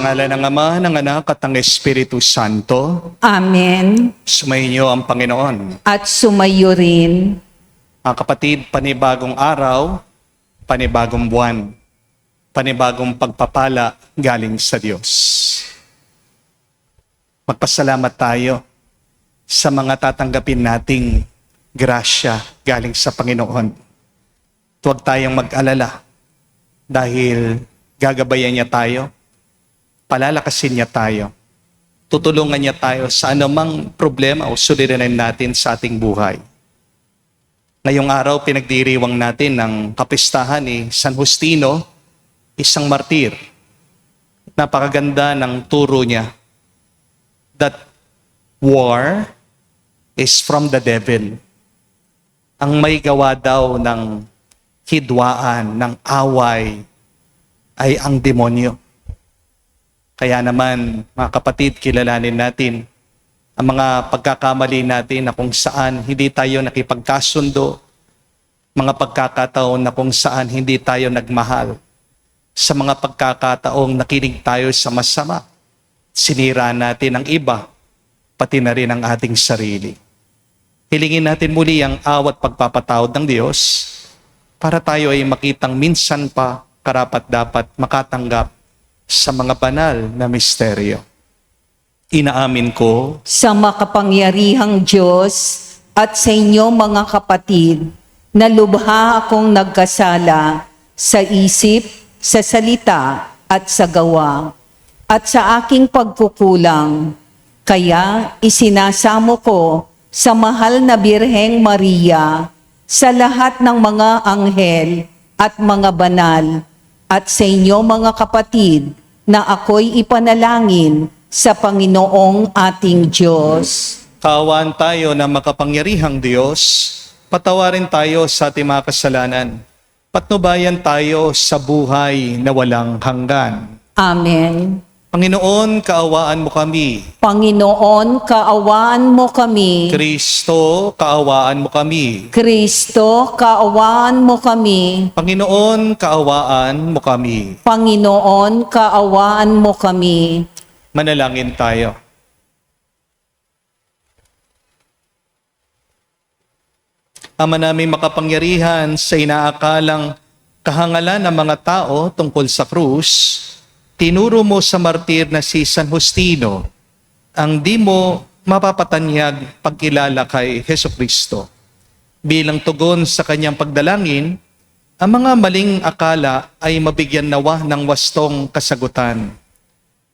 ngalan ng Ama, ng Anak, at ng Espiritu Santo. Amen. Sumainyo ang Panginoon. At sumayo rin. Mga kapatid, panibagong araw, panibagong buwan, panibagong pagpapala galing sa Diyos. Magpasalamat tayo sa mga tatanggapin nating grasya galing sa Panginoon. Huwag tayong mag-alala dahil gagabayan niya tayo, palalakasin niya tayo, tutulungan niya tayo sa anumang problema o suliranin natin sa ating buhay. Ngayong araw, pinagdiriwang natin ng kapistahan ni San Justino, isang martir. Napakaganda ng turo niya that war is from the devil. Ang may gawa daw ng hidwaan, ng away, ay ang demonyo. Kaya naman, mga kapatid, kilalanin natin ang mga pagkakamali natin na kung saan hindi tayo nakipagkasundo, mga pagkakataon na kung saan hindi tayo nagmahal, sa mga pagkakataong nakinig tayo sa masama, sinira natin ang iba, pati na rin ang ating sarili. Hilingin natin muli ang awat pagpapatawad ng Diyos para tayo ay makitang minsan pa karapat-dapat makatanggap sa mga banal na misteryo. Inaamin ko Sa makapangyarihang Diyos at sa inyo mga kapatid, na lubha akong nagkasala sa isip, sa salita at sa gawa, at sa aking pagkukulang. Kaya isinasamo ko sa mahal na Birheng Maria, sa lahat ng mga anghel at mga banal, at sa inyo mga kapatid, na ako'y ipanalangin sa Panginoong ating Diyos. kaawaan tayo na makapangyarihang Diyos, patawarin tayo sa ating mga kasalanan, patnubayan tayo sa buhay na walang hanggan. Amen. Panginoon, kaawaan mo kami. Panginoon, kaawaan mo kami. Kristo, kaawaan mo kami. Kristo, kaawaan mo kami. Panginoon, kaawaan mo kami. Panginoon, kaawaan mo kami. Manalangin tayo. Ama naming makapangyarihan, sa inaakalang kahangalan ng mga tao tungkol sa krus, tinuro mo sa martir na si San Justino ang di mo mapapatanyag pagkilala kay Hesukristo. Bilang tugon sa kanyang pagdalangin, ang mga maling akala ay mabigyan nawa ng wastong kasagutan.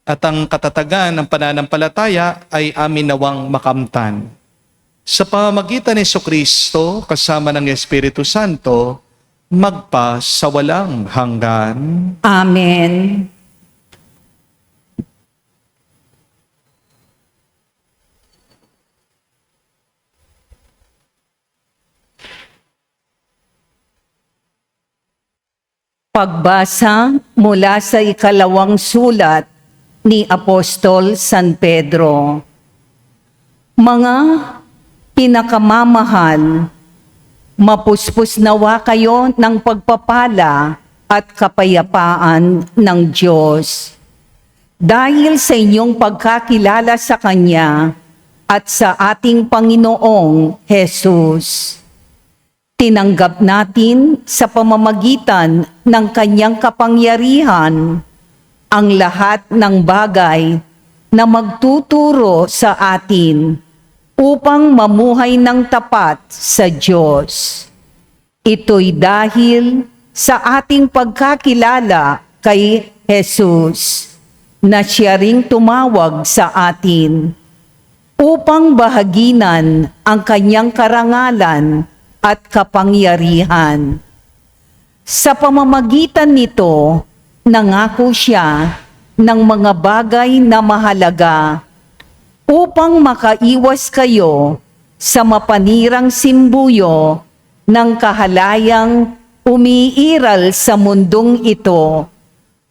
At ang katatagan ng pananampalataya ay amin nawang makamtan. Sa pamamagitan ni Hesukristo kasama ng Espiritu Santo, magpa sa walang hanggan. Amen. Pagbasa mula sa ikalawang sulat ni Apostol San Pedro. Mga pinakamamahal, mapuspos nawa kayo ng pagpapala at kapayapaan ng Diyos. Dahil sa inyong pagkakilala sa Kanya at sa ating Panginoong Jesus. Tinanggap natin sa pamamagitan ng Kanyang kapangyarihan ang lahat ng bagay na magtuturo sa atin upang mamuhay ng tapat sa Diyos. Ito'y dahil sa ating pagkakilala kay Jesus na siya ring tumawag sa atin upang bahaginan ang Kanyang karangalan at kapangyarihan. Sa pamamagitan nito, nangako siya ng mga bagay na mahalaga upang makaiwas kayo sa mapanirang simbuyo ng kahalayang umiiral sa mundong ito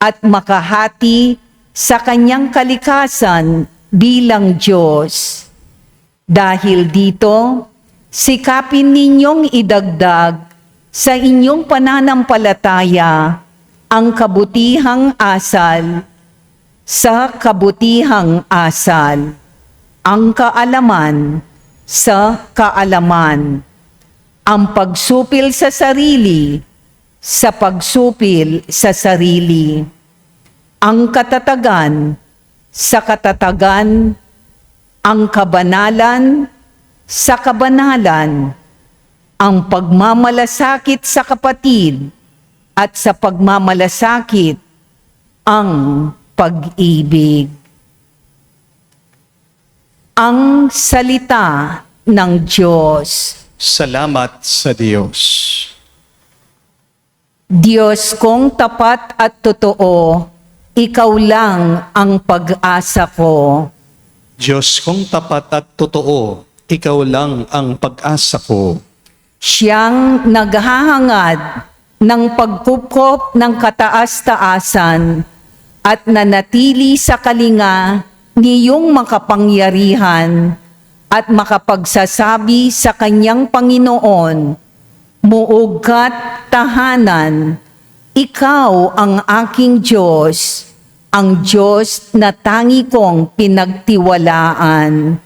at makahati sa Kanyang kalikasan bilang Diyos. Dahil dito, sikapin ninyong idagdag sa inyong pananampalataya ang kabutihang asal sa kabutihang asal, ang kaalaman sa kaalaman, ang pagsupil sa sarili sa pagsupil sa sarili, ang katatagan sa katatagan, ang kabanalan sa kabanalan, ang pagmamalasakit sa kapatid at sa pagmamalasakit ang pag-ibig. Ang salita ng Diyos. Salamat sa Diyos. Diyos kong tapat at totoo, ikaw lang ang pag-asa ko. Diyos kong tapat at totoo, ikaw lang ang pag-asa ko. Siyang naghahangad ng pagkupkop ng kataas-taasan at nanatili sa kalinga niyong makapangyarihan at makapagsasabi sa kanyang Panginoon, muugkat tahanan, ikaw ang aking Diyos, ang Diyos na tangi kong pinagtiwalaan.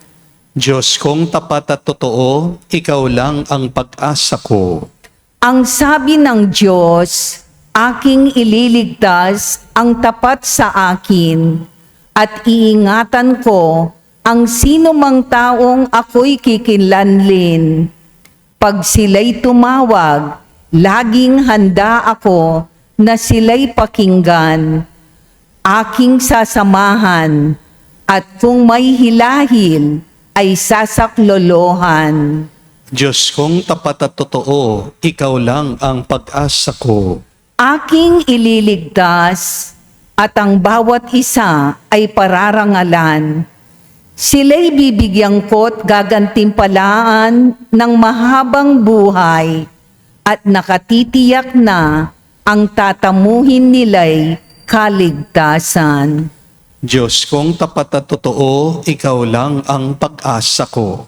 Diyos kong tapat at totoo, ikaw lang ang pag-asa ko. Ang sabi ng Diyos, aking ililigtas ang tapat sa akin, at iingatan ko ang sino mang taong ako'y kikinlanlin. Pag sila'y tumawag, laging handa ako na sila'y pakinggan. Aking sasamahan, at kung may hilahil, ay sasaklolohan. Diyos kong tapat at totoo, ikaw lang ang pag-asa ko. Aking ililigtas, at ang bawat isa ay pararangalan. Sila'y bibigyan ko't gagantimpalaan ng mahabang buhay, at nakatitiyak na ang tatamuhin nila'y kaligtasan. Diyos kong tapat at totoo, ikaw lang ang pag-asa ko.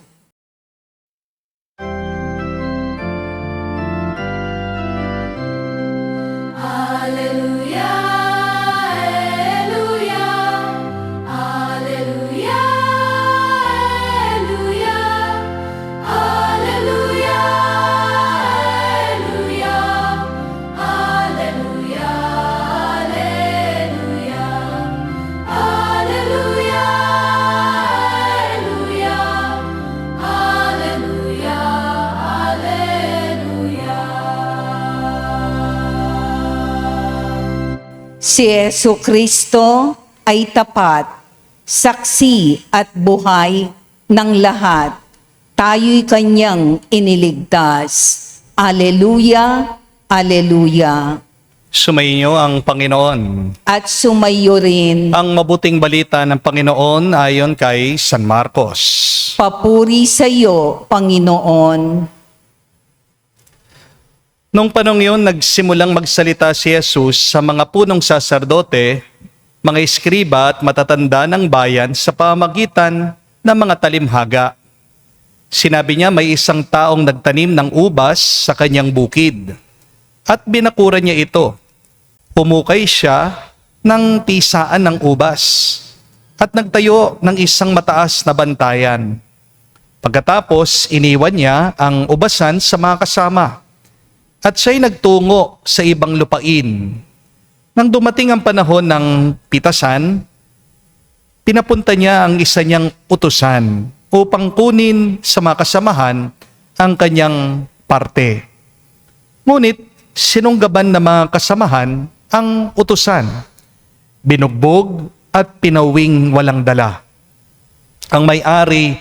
Si Jesucristo ay tapat, saksi at buhay ng lahat. Tayo'y kanyang iniligtas. Aleluya, aleluya. Sumainyo ang Panginoon. At sumayo rin. Ang mabuting balita ng Panginoon ayon kay San Marcos. Papuri sa iyo, Panginoon. Noong panong yun, nagsimulang magsalita si Jesus sa mga punong saserdote, mga eskriba at matatanda ng bayan sa pamamagitan ng mga talimhaga. Sinabi niya may isang taong nagtanim ng ubas sa kanyang bukid at binakuran niya ito. Pumukay siya ng pisaan ng ubas at nagtayo ng isang mataas na bantayan. Pagkatapos, iniwan niya ang ubasan sa mga kasama. At siya'y nagtungo sa ibang lupain. Nang dumating ang panahon ng pitasan, pinapunta niya ang isa niyang utusan upang kunin sa mga kasamahan ang kanyang parte. Ngunit sinunggaban ng mga kasamahan ang utusan, binugbog at pinauwing walang dala. Ang may-ari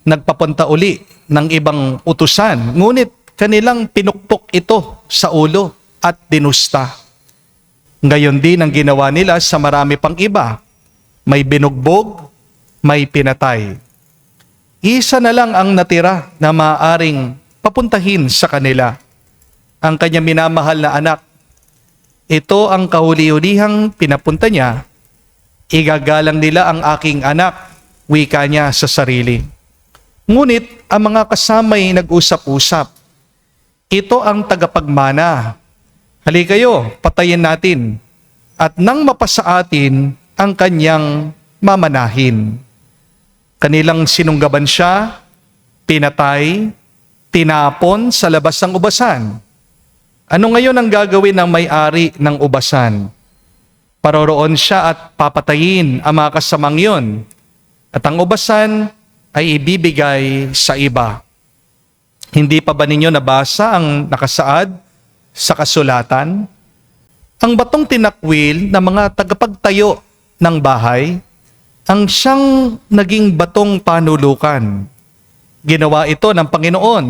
nagpapunta uli ng ibang utusan, ngunit kanilang pinukpok ito sa ulo at dinusta. Gayon din ang ginawa nila sa marami pang iba. May binugbog, may pinatay. Isa na lang ang natira na maaaring papuntahin sa kanila. Ang kanyang minamahal na anak. Ito ang kahuli-hulihang pinapunta niya. Igagalang nila ang aking anak, wika niya sa sarili. Ngunit ang mga kasamay nag-usap-usap. Ito ang tagapagmana. Halika kayo, patayin natin. At nang mapasa atin, ang kanyang mamanahin. Kanilang sinunggaban siya, pinatay, tinapon sa labas ng ubasan. Ano ngayon ang gagawin ng may-ari ng ubasan? Paroroon siya at papatayin ang mga kasamang yun. At ang ubasan ay ibibigay sa iba. Hindi pa ba ninyo nabasa ang nakasaad sa kasulatan? Ang batong tinakwil ng mga tagapagtayo ng bahay, ang siyang naging batong panulukan. Ginawa ito ng Panginoon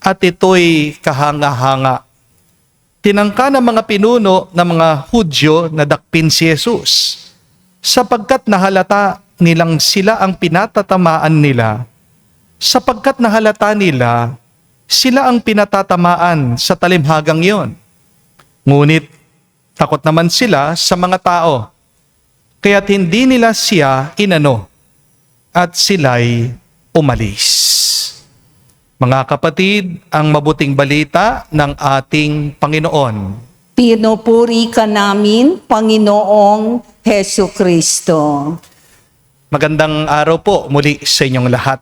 at ito'y kahanga-hanga. Tinangka ng mga pinuno ng mga Hudyo na dakpin si Jesus sapagkat nahalata nilang sila ang pinatatamaan nila, sapagkat nahalata nila sila ang pinatatamaan sa talimhagang yon. Ngunit takot naman sila sa mga tao, kaya't hindi nila siya inano at sila'y umalis. Mga kapatid, ang mabuting balita ng ating Panginoon. Pinupuri ka namin, Panginoong Hesu Kristo. Magandang araw po muli sa inyong lahat.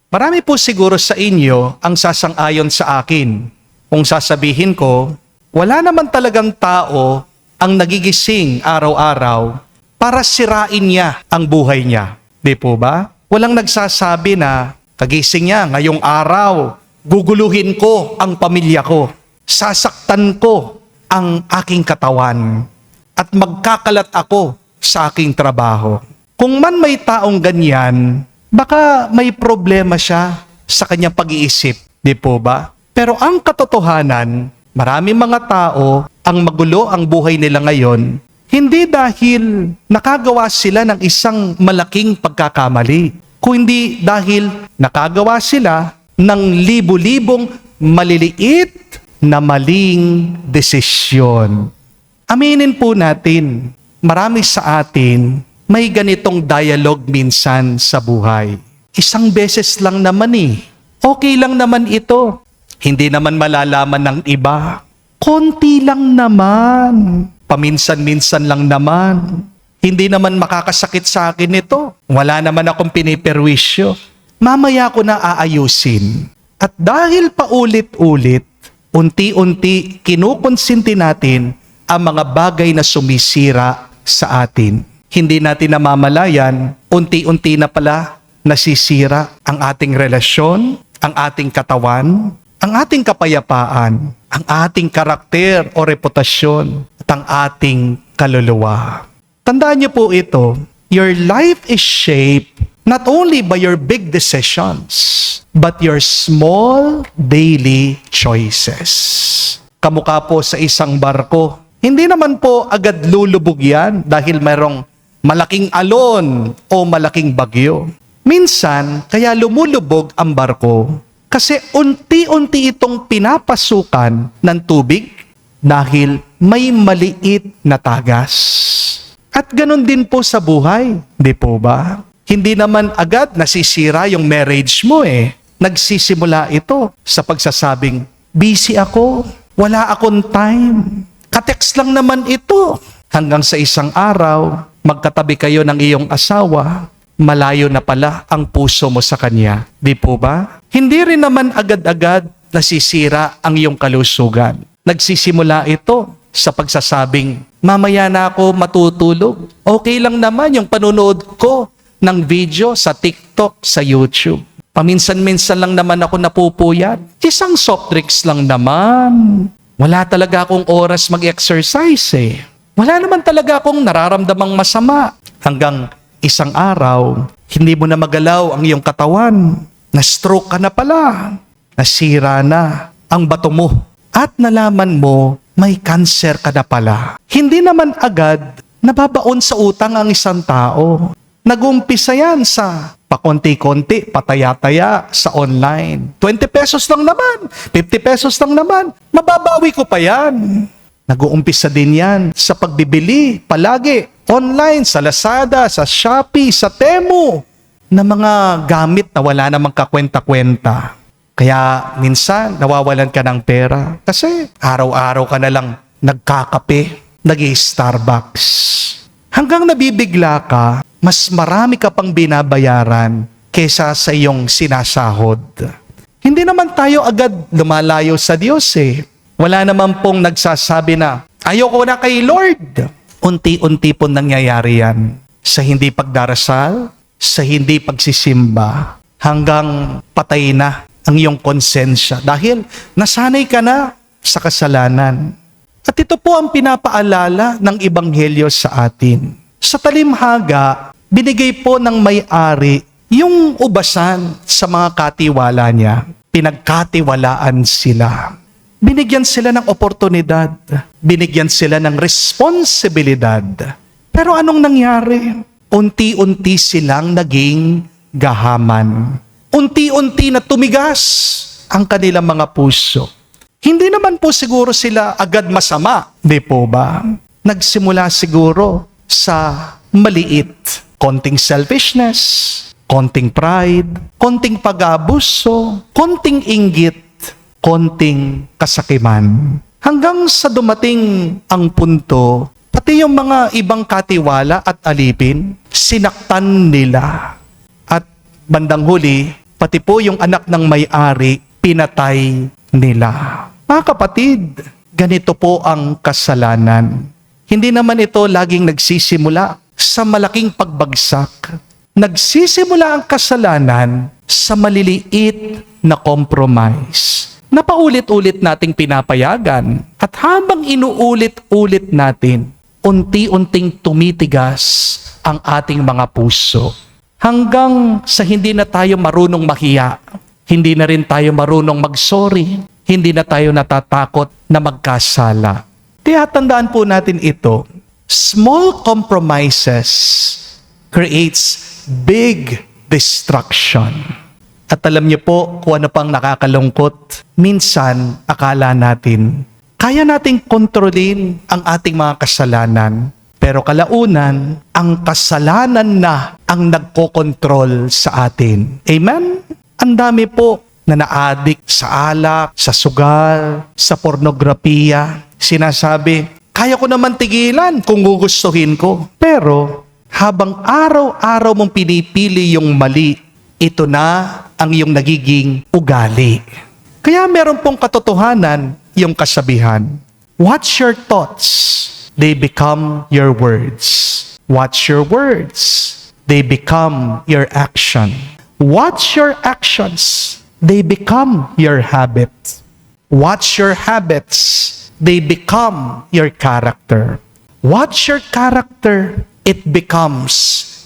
Marami po siguro sa inyo ang sasang-ayon sa akin kung sasabihin ko, wala naman talagang tao ang nagigising araw-araw para sirain niya ang buhay niya. Di po ba? Walang nagsasabi na kagising niya ngayong araw, guguluhin ko ang pamilya ko, sasaktan ko ang aking katawan, at magkakalat ako sa aking trabaho. Kung man may taong ganyan, baka may problema siya sa kanyang pag-iisip, di po ba? Pero ang katotohanan, maraming mga tao ang magulo ang buhay nila ngayon, hindi dahil nakagawa sila ng isang malaking pagkakamali, kundi dahil nakagawa sila ng libu-libong maliliit na maling desisyon. Aminin po natin, marami sa atin may ganitong dialogue minsan sa buhay. Isang beses lang naman okay lang naman ito. Hindi naman malalaman ng iba. Konti lang naman. Paminsan-minsan lang naman. Hindi naman makakasakit sa akin ito. Wala naman akong piniperwisyo. Mamaya ko na aayusin. At dahil paulit-ulit, unti-unti kinukonsinti natin ang mga bagay na sumisira sa atin. Hindi natin namamalayan, unti-unti na pala nasisira ang ating relasyon, ang ating katawan, ang ating kapayapaan, ang ating karakter o reputasyon, at ang ating kaluluwa. Tandaan niyo po ito, your life is shaped not only by your big decisions, but your small daily choices. Kamukha po sa isang barko, hindi naman po agad lulubog yan dahil mayroong malaking alon o malaking bagyo. Minsan, kaya lumulubog ang barko kasi unti-unti itong pinapasukan ng tubig dahil may maliit na tagas. At ganun din po sa buhay, di po ba? Hindi naman agad nasisira yung marriage mo Nagsisimula ito sa pagsasabing, busy ako, wala akong time. Ka-text lang naman ito. Hanggang sa isang araw, magkatabi kayo ng iyong asawa, malayo na pala ang puso mo sa kanya. Di po ba? Hindi rin naman agad-agad nasisira ang iyong kalusugan. Nagsisimula ito sa pagsasabing, mamaya na ako matutulog. Okay lang naman yung panunood ko ng video sa TikTok, sa YouTube. Paminsan-minsan lang naman ako napupuyat. Isang soft drinks lang naman. Wala talaga akong oras mag-exercise Wala naman talaga akong nararamdamang masama. Hanggang isang araw, hindi mo na magalaw ang iyong katawan. Na-stroke ka na pala. Nasira na ang bato mo. At nalaman mo, may cancer ka na pala. Hindi naman agad nababaon sa utang ang isang tao. Nag-umpisa yan sa pakonti-konti, pataya-taya sa online. 20 pesos lang naman, 50 pesos lang naman, mababawi ko pa yan. Nag-uumpisa din yan sa pagbibili palagi online, sa Lazada, sa Shopee, sa Temu, na mga gamit na wala namang kakwenta-kwenta. Kaya minsan nawawalan ka ng pera kasi araw-araw ka na lang nagkakape, nag-i-Starbucks. Hanggang nabibigla ka, mas marami ka pang binabayaran kesa sa iyong sinasahod. Hindi naman tayo agad lumalayo sa Diyos eh. Wala naman pong nagsasabi na, ayoko na kay Lord. Unti-unti po nangyayari yan. Sa hindi pagdarasal, sa hindi pagsisimba, hanggang patay na ang iyong konsensya. Dahil nasanay ka na sa kasalanan. At ito po ang pinapaalala ng Ebanghelyo sa atin. Sa talimhaga, binigay po ng may-ari yung ubasan sa mga katiwala niya. Pinagkatiwalaan sila. Binigyan sila ng oportunidad. Binigyan sila ng responsibilidad. Pero anong nangyari? Unti-unti silang naging gahaman. Unti-unti na tumigas ang kanilang mga puso. Hindi naman po siguro sila agad masama, di po ba? Nagsimula siguro sa maliit. Konting selfishness, konting pride, konting pag-aabuso, konting inggit, konting kasakiman. Hanggang sa dumating ang punto, pati yung mga ibang katiwala at alipin, sinaktan nila. At bandang huli, pati po yung anak ng may-ari, pinatay nila. Mga kapatid, ganito po ang kasalanan. Hindi naman ito laging nagsisimula sa malaking pagbagsak. Nagsisimula ang kasalanan sa maliliit na compromise. Napaulit-ulit nating pinapayagan at habang inuulit-ulit natin, unti-unting tumitigas ang ating mga puso. Hanggang sa hindi na tayo marunong mahiya, hindi na rin tayo marunong mag-sorry, hindi na tayo natatakot na magkasala. Kaya tandaan po natin ito, small compromises creates big destruction. At alam niyo po kung ano pang nakakalungkot, minsan akala natin, kaya nating kontrolin ang ating mga kasalanan, pero kalaunan, ang kasalanan na ang nagkokontrol sa atin. Amen? Ang dami po na na-addict sa alak, sa sugal, sa pornografiya. Sinasabi, kaya ko naman tigilan kung gugustuhin ko. Pero habang araw-araw mong pinipili yung mali, ito na ang iyong nagiging ugali. Kaya meron pong katotohanan yung kasabihan. Watch your thoughts, they become your words. Watch your words, they become your action. Watch your actions, they become your habits. Watch your habits, they become your character. Watch your character, it becomes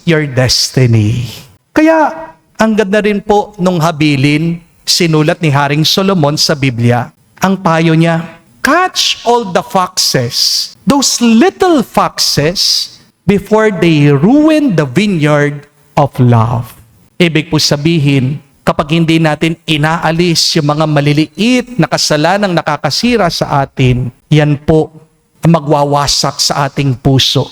your destiny. Kaya, ang ganda rin po nung habilin, sinulat ni Haring Solomon sa Biblia, ang payo niya, catch all the foxes, those little foxes, before they ruin the vineyard of love. Ibig po sabihin, kapag hindi natin inaalis yung mga maliliit na kasalanang nakakasira sa atin, yan po ang magwawasak sa ating puso.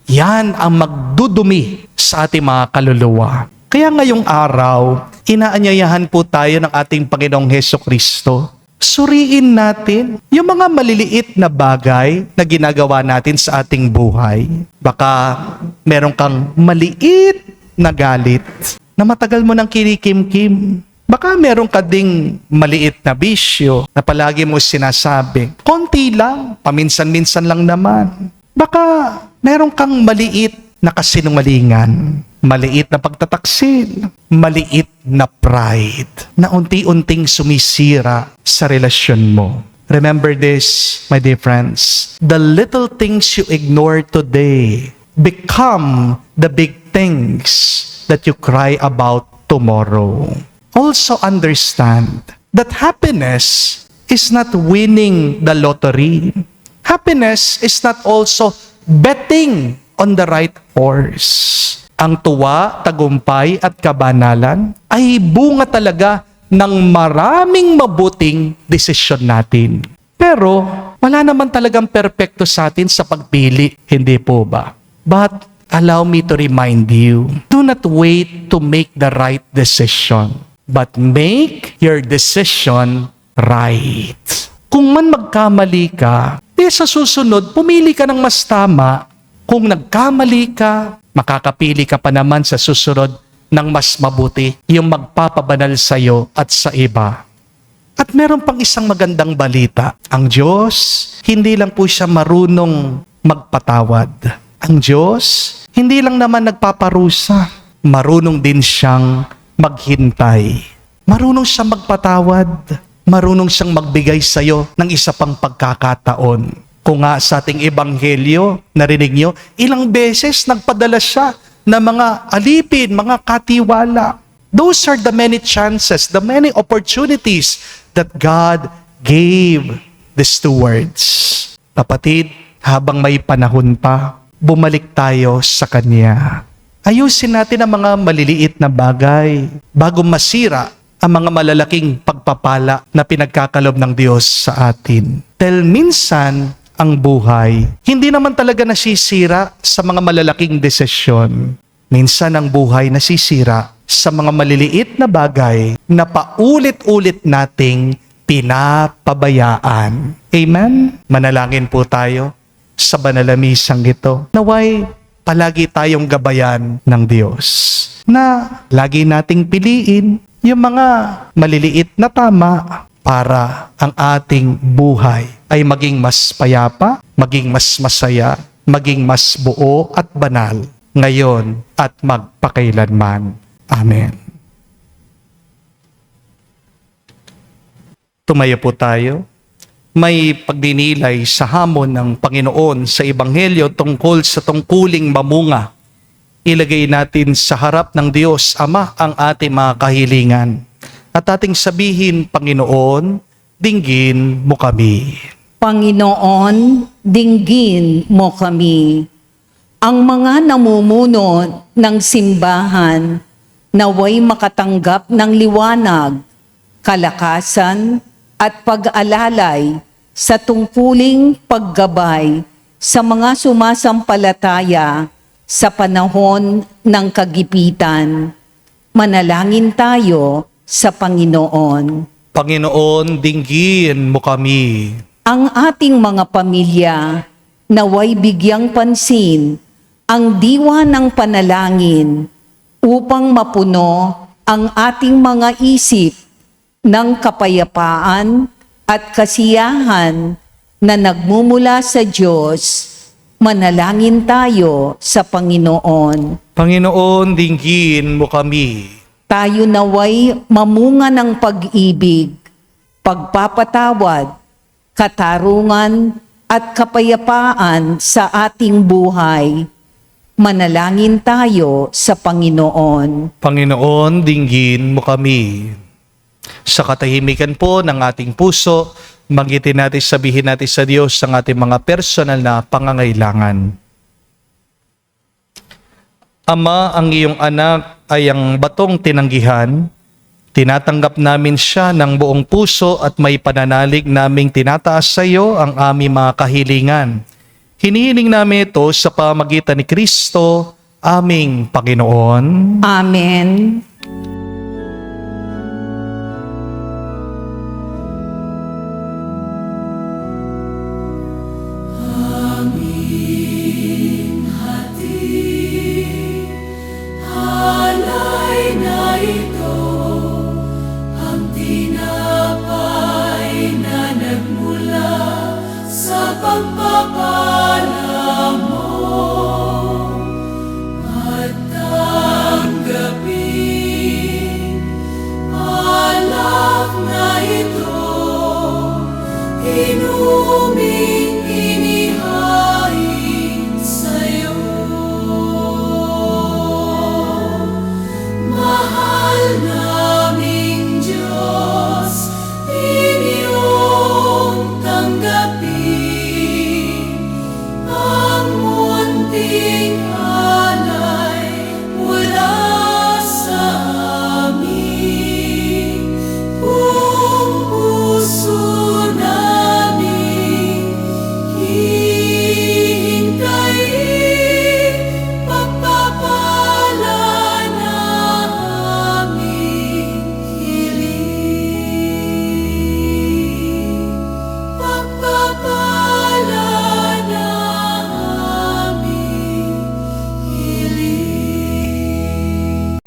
Yan ang magdudumi sa ating mga kaluluwa. Kaya ngayong araw, inaanyayahan po tayo ng ating Panginoong Hesukristo. Suriin natin yung mga maliliit na bagay na ginagawa natin sa ating buhay. Baka meron kang maliit na galit na matagal mo nang kinikim-kim. Baka meron ka ding maliit na bisyo na palagi mo sinasabi, konti lang, paminsan-minsan lang naman. Baka meron kang maliit na kasinungalingan, maliit na pagtataksil, maliit na pride na unti-unting sumisira sa relasyon mo. Remember this, my dear friends. The little things you ignore today become the big things that you cry about tomorrow. Also understand that happiness is not winning the lottery. Happiness is not also betting on the right horse. Ang tuwa, tagumpay at kabanalan ay bunga talaga ng maraming mabuting desisyon natin. Pero wala naman talagang perpekto sa atin sa pagpili, hindi po ba? But allow me to remind you, do not wait to make the right decision, but make your decision right. Kung man magkamali ka, sa susunod, pumili ka ng mas tama Kung nagkamali ka, makakapili ka pa naman sa susunod ng mas mabuti, yung magpapabanal sa iyo at sa iba. At meron pang isang magandang balita. Ang Diyos, hindi lang po siya marunong magpatawad. Ang Diyos, hindi lang naman nagpaparusa. Marunong din siyang maghintay. Marunong siyang magpatawad. Marunong siyang magbigay sa iyo ng isa pang pagkakataon. Kung nga sa ating ebanghelyo, narinig nyo, ilang beses nagpadala siya ng mga alipin, mga katiwala. Those are the many chances, the many opportunities that God gave the stewards. Kapatid, habang may panahon pa, bumalik tayo sa Kanya. Ayusin natin ang mga maliliit na bagay bago masira ang mga malalaking pagpapala na pinagkakalob ng Diyos sa atin. Dahil minsan, ang buhay, hindi naman talaga nasisira sa mga malalaking desisyon. Minsan ang buhay nasisira sa mga maliliit na bagay na paulit-ulit nating pinapabayaan. Amen? Manalangin po tayo sa banal na misang ito. Naway, palagi tayong gabayan ng Diyos na lagi nating piliin yung mga maliliit na tama para ang ating buhay ay maging mas payapa, maging mas masaya, maging mas buo at banal ngayon at magpakailanman. Amen. Tumayo po tayo. May pagdinilay sa hamon ng Panginoon sa Ebanghelyo tungkol sa tungkuling mamunga. Ilagay natin sa harap ng Diyos Ama ang ating mga kahilingan. At ating sabihin, Panginoon, dinggin mo kami. Panginoon, dinggin mo kami. Ang mga namumuno ng simbahan naway makatanggap ng liwanag, kalakasan at pag-alalay sa tungkuling paggabay sa mga sumasampalataya sa panahon ng kagipitan. Manalangin tayo sa Panginoon. Panginoon, dinggin mo kami. Ang ating mga pamilya naway bigyang pansin ang diwa ng panalangin upang mapuno ang ating mga isip ng kapayapaan at kasiyahan na nagmumula sa Diyos. Manalangin tayo sa Panginoon. Panginoon, dinggin mo kami. Tayo naway mamunga ng pag-ibig, pagpapatawad, katarungan at kapayapaan sa ating buhay. Manalangin tayo sa Panginoon. Panginoon, dinggin mo kami. Sa katahimikan po ng ating puso, magitin natin, sabihin natin sa Diyos ang ating mga personal na pangangailangan. Ama, ang iyong anak ay ang batong tinanggihan. Tinatanggap namin siya ng buong puso at may pananalig naming tinataas sa iyo ang aming mga kahilingan. Hinihiling namin ito sa pamagitan ni Kristo, aming Panginoon. Amen.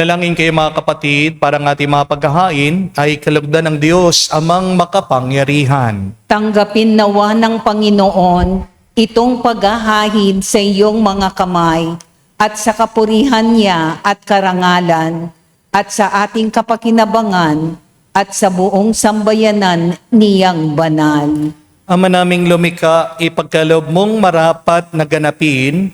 Dalangin kayo mga kapatid, para ang ating mga paghahain ay kalugdan ng Diyos amang makapangyarihan. Tanggapin nawa ng Panginoon itong paghahain sa iyong mga kamay at sa kapurihan niya at karangalan at sa ating kapakinabangan at sa buong sambayanan niyang banal. Ama naming lumikha, ipagkaloob mong marapat na ganapin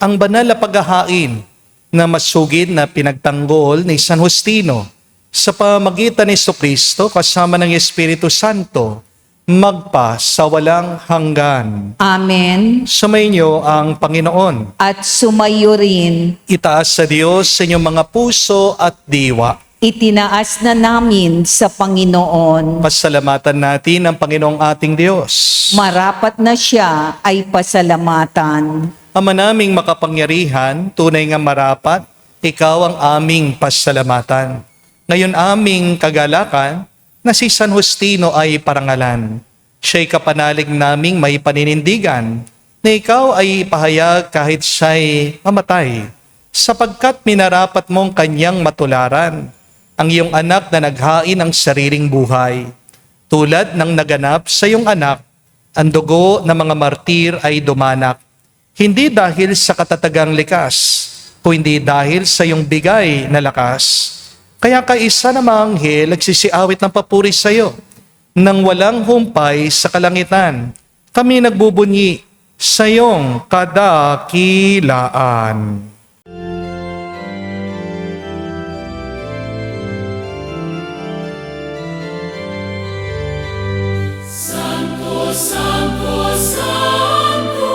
ang banal na paghahain na masugid na pinagtanggol ni San Justino sa pamagitan ni Jesucristo kasama ng Espiritu Santo magpa sa walang hanggan. Amen. Sumainyo ang Panginoon. At sumayo rin, Itaas sa Diyos sa inyong mga puso at diwa. itinaas na namin sa Panginoon. Pasalamatan natin ang Panginoong ating Diyos. Marapat na siya ay pasalamatan. Ama naming makapangyarihan, tunay nga marapat, ikaw ang aming pasalamatan. Ngayon aming kagalakan na si San Justino ay parangalan. Siya'y kapanalig naming may paninindigan na ikaw ay ipahayag kahit siya'y mamatay, sapagkat minarapat mong kanyang matularan ang iyong anak na naghain ng sariling buhay. Tulad ng naganap sa iyong anak, ang dugo ng mga martir ay dumanak. Hindi dahil sa katatagang likas, kundi dahil sa iyong bigay na lakas. Kaya kaisa na mga anghel nagsisiawit ng papuri sa iyo. Nang walang humpay sa kalangitan, kami nagbubunyi sa iyong kadakilaan. Santo, Santo,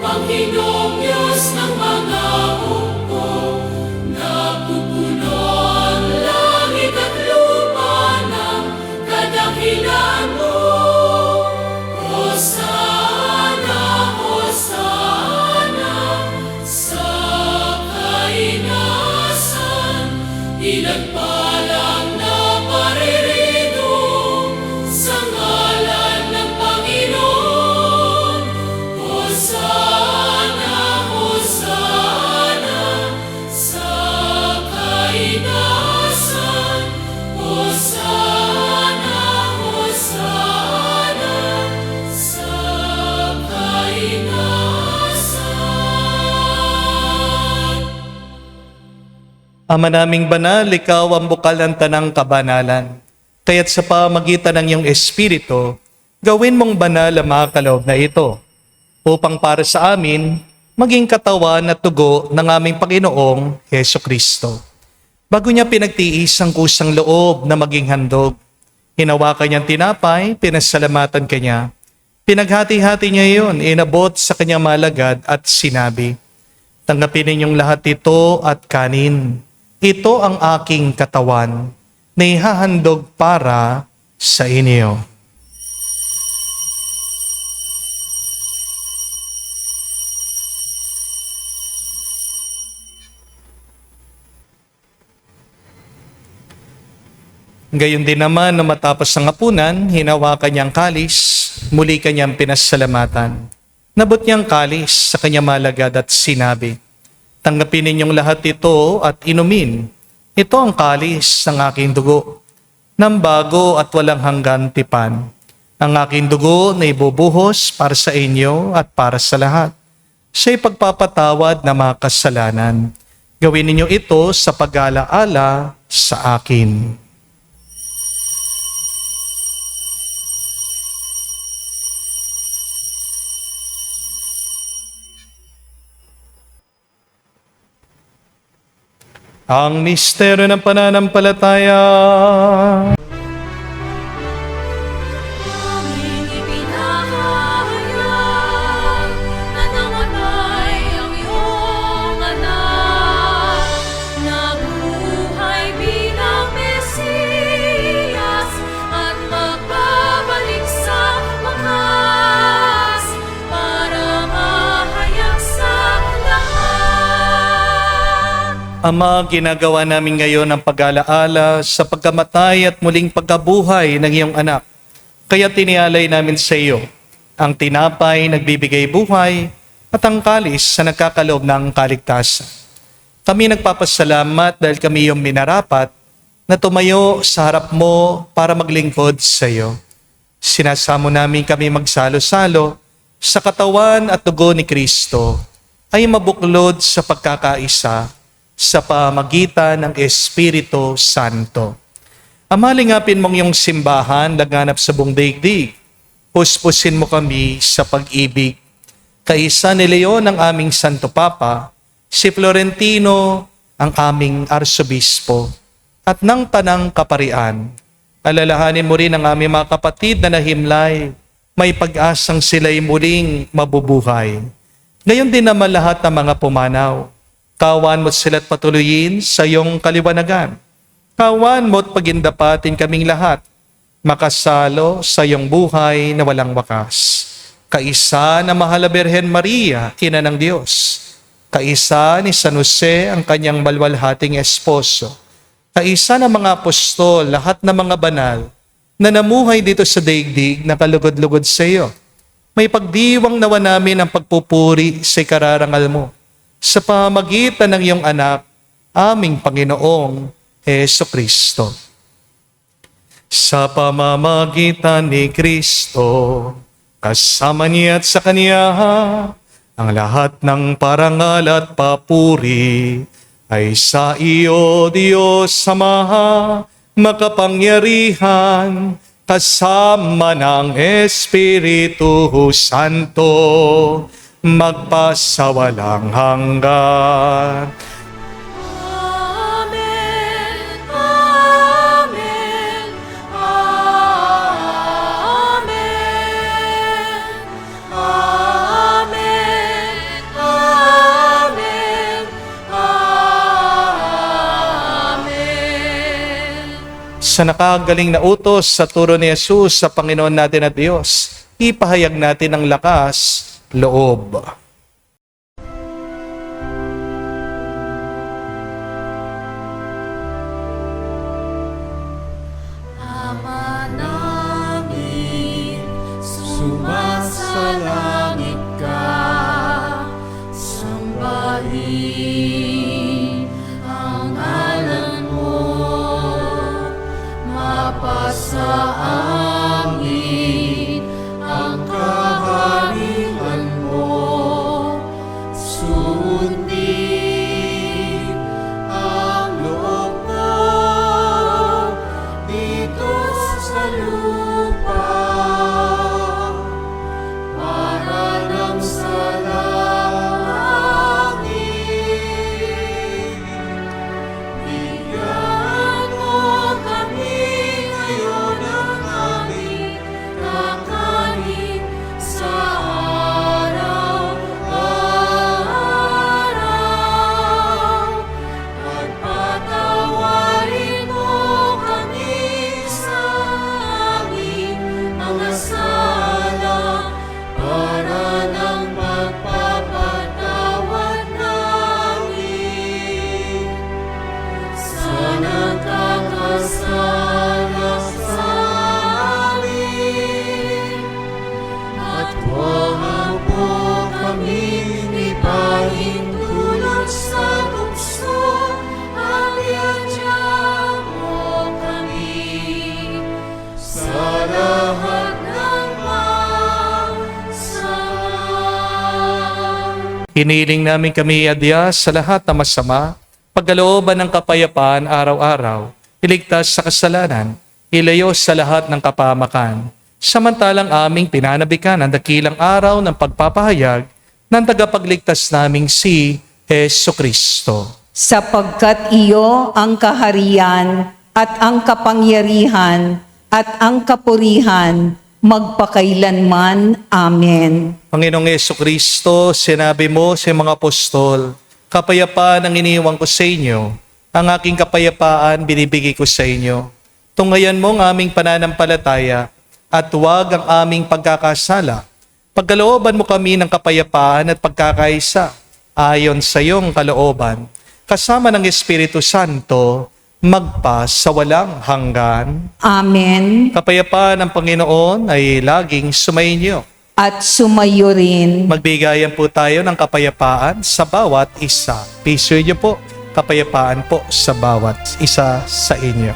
Panginoong Diyos ng mga hukbo, napupuno ang langit at lupa ng kadakilaan mo. Hosana, Hosana, sa kainasan, pinagpalang na paririto sa ngalan ng Panginoon. Hosana, Hosana, sa kainasan. Hosana, Hosana, sa kainasan. Ama naming banal, ikaw ang bukal ng tanang kabanalan. Kaya't sa pamagitan ng iyong Espiritu, gawin mong banal ang mga kaloob na ito, upang para sa amin, maging katawan at tugo ng aming Panginoong Heso Kristo. Bago niya pinagtiis ang kusang loob na maging handog, hinawakan niyang tinapay, pinasalamatan kanya. Pinaghati-hati niya iyon, inabot sa kanyang malagad at sinabi, "Tanggapin ninyong lahat ito at kanin. Ito ang aking katawan na ihahandog para sa inyo." Gayon din naman, nung matapos ang hapunan, hinawakan niyang kalis, muli kanyang pinasalamatan. Nabot niyang kalis sa kanyang malagad at sinabi, "Tanggapin ninyong lahat ito at inumin. Ito ang kalis ng aking dugo, ng bago at walang hanggan tipan. Ang aking dugo na ibubuhos para sa inyo at para sa lahat. Siya'y pagpapatawad ng mga kasalanan. Gawin ninyo ito sa pag-alaala sa akin." Ang misteryo ng pananampalataya. Aming ipinahayag na namatay ang iyong anak, nabuhay bilang Mesiyas at magbabalik sa wakas para mahayag sa lahat. Ama, ginagawa namin ngayon ang pag-alaala sa pagkamatay at muling pagkabuhay ng iyong anak. Kaya tinialay namin sa iyo ang tinapay nagbibigay buhay at ang kalis sa nagkakaloob ng kaligtasan. Kami nagpapasalamat dahil kami yung minarapat na tumayo sa harap mo para maglingkod sa iyo. Sinasamo namin kami magsalo-salo sa katawan at dugo ni Kristo ay mabuklod sa pagkakaisa sa pamagitan ng Espiritu Santo. Amalingapin mong iyong simbahan laganap sa buong daigdig. Puspusin mo kami sa pag-ibig. Kaisa ni Leon ang aming Santo Papa, si Florentino ang aming Arsobispo, at ng Tanang Kaparian. Alalahanin mo rin ang aming mga kapatid na nahimlay, may pag-asang sila'y muling mabubuhay. Ngayon din naman lahat ng mga pumanaw, kawan mo't sila't patuloyin sa iyong kaliwanagan. Kawan mo't pagindapatin kaming lahat, makasalo sa iyong buhay na walang wakas. Kaisa na mahal na Birhen Maria, Ina ng Diyos. Kaisa ni San Jose, ang kanyang malwalhating esposo. Kaisa ng mga apostol, lahat ng mga banal na namuhay dito sa daigdig na kalugod-lugod sa iyo. May pagdiwang nawa namin ang pagpupuri sa ikararangal mo sa pamamagitan ng iyong anak, aming Panginoong Jesucristo. Sa pamamagitan ni Kristo, kasama niya at sa Kanya, ang lahat ng parangal at papuri ay sa iyo, Diyos Ama, makapangyarihan, kasama ng Espiritu Santo, magpasawalang hanggan. Amen. Amen. Amen. Amen. Amen. Amen. Sa nakagaling na utos sa turo ni Jesus sa Panginoon natin at Diyos, ipahayag natin ang lakas, loob. Ama namin, sumasalangit ka, sambahin ang ngalan mo, mapasa amin ang kaharian mo, sundin ang loob mo dito sa lupa, para nang sa langit. Bigyan mo kami ngayon ng aming kakanin sa araw-araw, at patawarin mo kami sa aming mga sala, para nang magpapatawad namin sa nagkakasala sa amin. At huwag mo kaming ipahintulot sa tukso, at iadya mo kami sa lahat ng masama. Hiniling namin kami adya sa lahat na masama, pagkalooban ng kapayapaan araw-araw, iligtas sa kasalanan, ilayo sa lahat ng kapahamakan, samantalang aming pinanabikan ang dakilang araw ng pagpapahayag ng tagapagligtas naming si Jesucristo. Sapagkat iyo ang kaharian at ang kapangyarihan at ang kapurihan magpakailanman. Amen. Panginoong Jesucristo, sinabi mo sa mga apostol, kapayapaan ang iniwan ko sa inyo, ang aking kapayapaan binibigay ko sa inyo. Tunghayan mo ang aming pananampalataya at huwag ang aming pagkakasala. Pagkalooban mo kami ng kapayapaan at pagkakaisa ayon sa iyong kalooban, kasama ng Espiritu Santo, magpa sa walang hanggan. Amen. Kapayapaan ng Panginoon ay laging sumainyo. At sumayo rin. Magbigayan po tayo ng kapayapaan sa bawat isa. Piso niyo po kapayapaan po sa bawat isa sa inyo.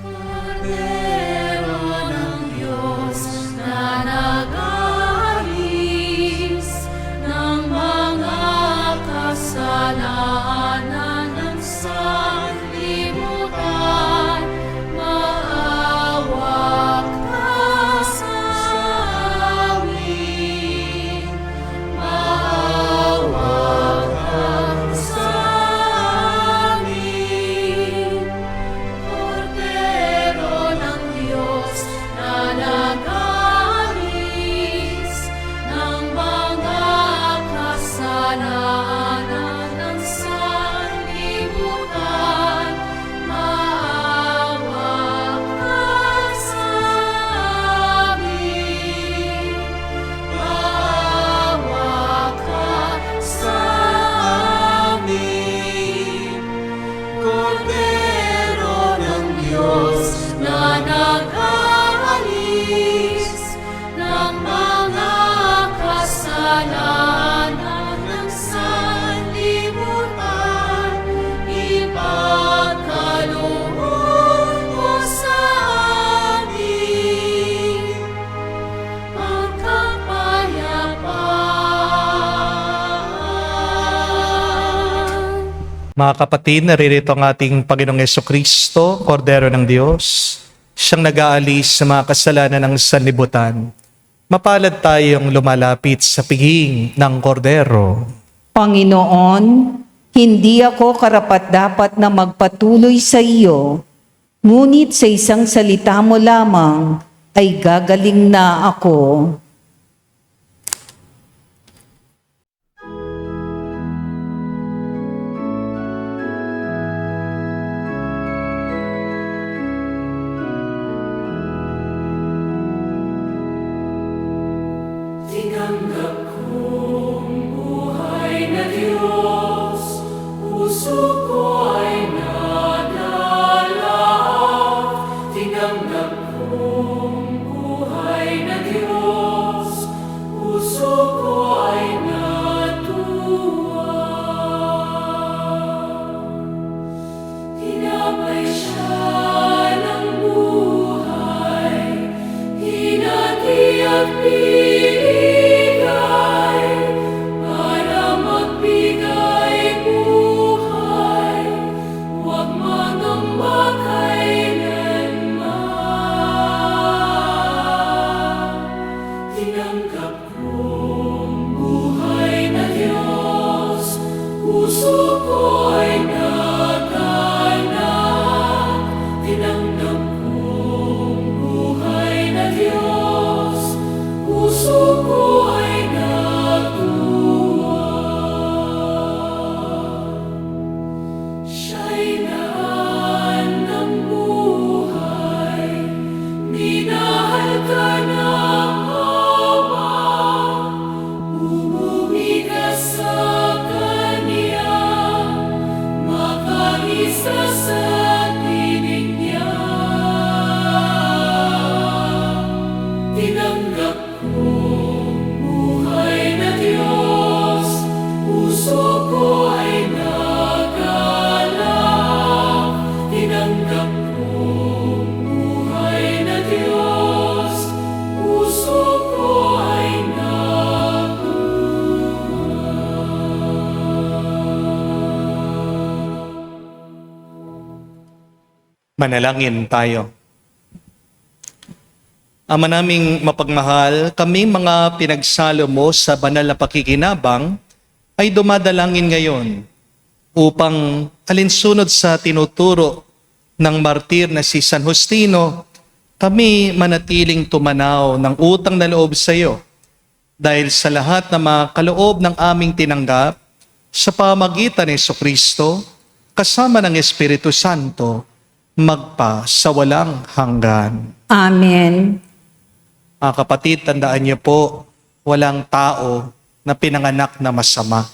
Cordero ng Diyos na nag-aalis ng mga kasalanan ng sanlibutan, maawa ka sa amin. Maawa ka sa amin. Cordero ng Diyos na nag-aalis ng mga kasalanan ng sanlibutan, maawa ka sa amin. Maawa ka sa amin. Cordero ng Diyos na nag-aalis ng mga kasalanan ng sanlibutan, ipagkaloob mo sa amin ang kapayapaan. Mga kapatid, naririto ang ating Panginoong Jesucristo, Kordero ng Diyos, siyang nag-aalis sa mga kasalanan ng sanlibutan. Mapalad tayong lumalapit sa piging ng Kordero. Panginoon, hindi ako karapat-dapat na magpatuloy sa iyo, ngunit sa isang salita mo lamang ay gagaling na ako. Tinanggap kong buhay na Diyos, puso ko ay nadalak. Tinanggap kong buhay na Diyos, puso ko ay natuwa. Tinapay siya ng buhay, hinati at binigay, para magbigay buhay, huwag mangamba kailanman. Tinanggap kong buhay na Diyos, puso ko ay naghahanap. Tinanggap kong buhay na Diyos, puso ko ay natuwa. Siya'y daan ng buhay, minahal ka ng Ama, umuwi ka sa Kanya, makaisa sa tinig niya. Tinanggap kong buhay na Diyos, puso ko ay nagalak. Tinanggap kong buhay na Diyos, puso ko ay Manalangin tayo. Ama naming mapagmahal, kami mga pinagsalo mo sa banal na pakikinabang ay dumadalangin ngayon upang alinsunod sa tinuturo ng martir na si San Justino, kami manatiling tumanaw ng utang na loob sa iyo dahil sa lahat ng mga kaloob ng aming tinanggap sa pamagitan ni Jesucristo kasama ng Espiritu Santo magpa sa walang hanggan. Amen. Mga kapatid, tandaan niyo po, walang tao na pinanganak na masama.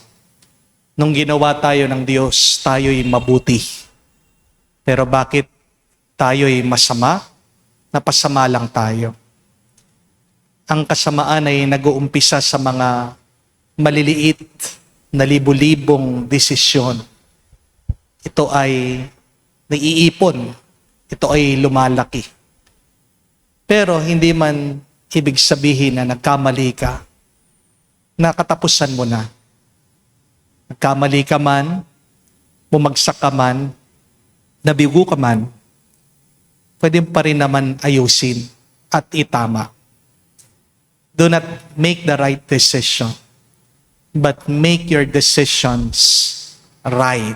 Nung ginawa tayo ng Diyos, tayo'y mabuti. Pero bakit tayo'y masama? Napasama lang tayo. ang kasamaan ay nag-uumpisa sa mga maliliit na libu-libong desisyon. Ito ay naiipon. Ito ay lumalaki. Pero hindi man ibig sabihin na nagkamali ka, nakatapusan mo na. Nagkamali ka man, bumagsak ka man, nabigo ka man, pwede pa rin naman ayusin at itama. Do not make the right decision, but make your decisions right.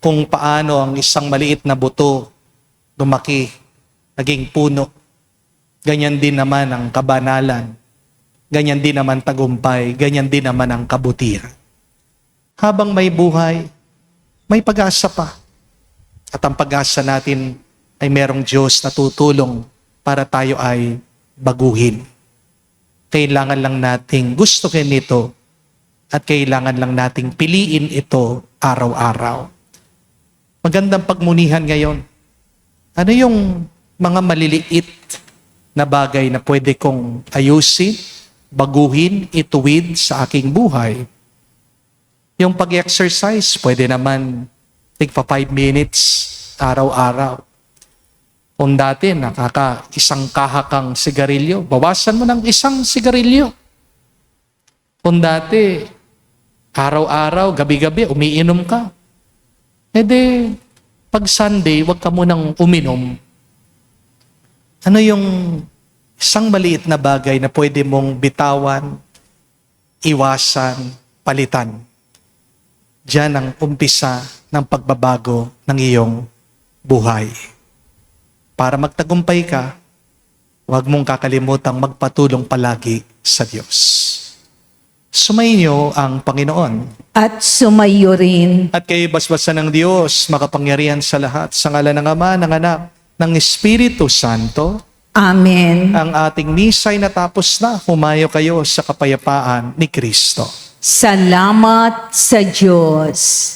Kung paano ang isang maliit na buto lumaki, naging puno, ganyan din naman ang kabanalan, ganyan din naman tagumpay, ganyan din naman ang kabutihan. Habang may buhay, may pag-asa pa. At ang pag-asa natin ay merong Diyos na tutulong para tayo ay baguhin. Kailangan lang nating gustuhin ito at kailangan lang nating piliin ito araw-araw. Magandang pagmunihan ngayon. Ano yung mga maliliit na bagay na pwede kong ayusin, baguhin, ituwid sa aking buhay? Yung pag-exercise, pwede naman tigpa 5 minutes araw-araw. Kung dati isang kahakang sigarilyo, bawasan mo ng isang sigarilyo. Kung dati, araw-araw, gabi-gabi, umiinom ka. Pag Sunday, wag ka munang uminom. Ano yung isang maliit na bagay na pwede mong bitawan, iwasan, palitan? Diyan ang umpisa ng pagbabago ng iyong buhay. Para magtagumpay ka, huwag mong kakalimutang magpatulong palagi sa Diyos. Sumainyo ang Panginoon. At sumayo rin. At kayo basbasan ng Diyos, makapangyarihan sa lahat, sa ngalan ng Ama, ng Anak, ng Espiritu Santo. Amen. Ang ating misa ay natapos na. Humayo kayo sa kapayapaan ni Kristo. Salamat sa Diyos.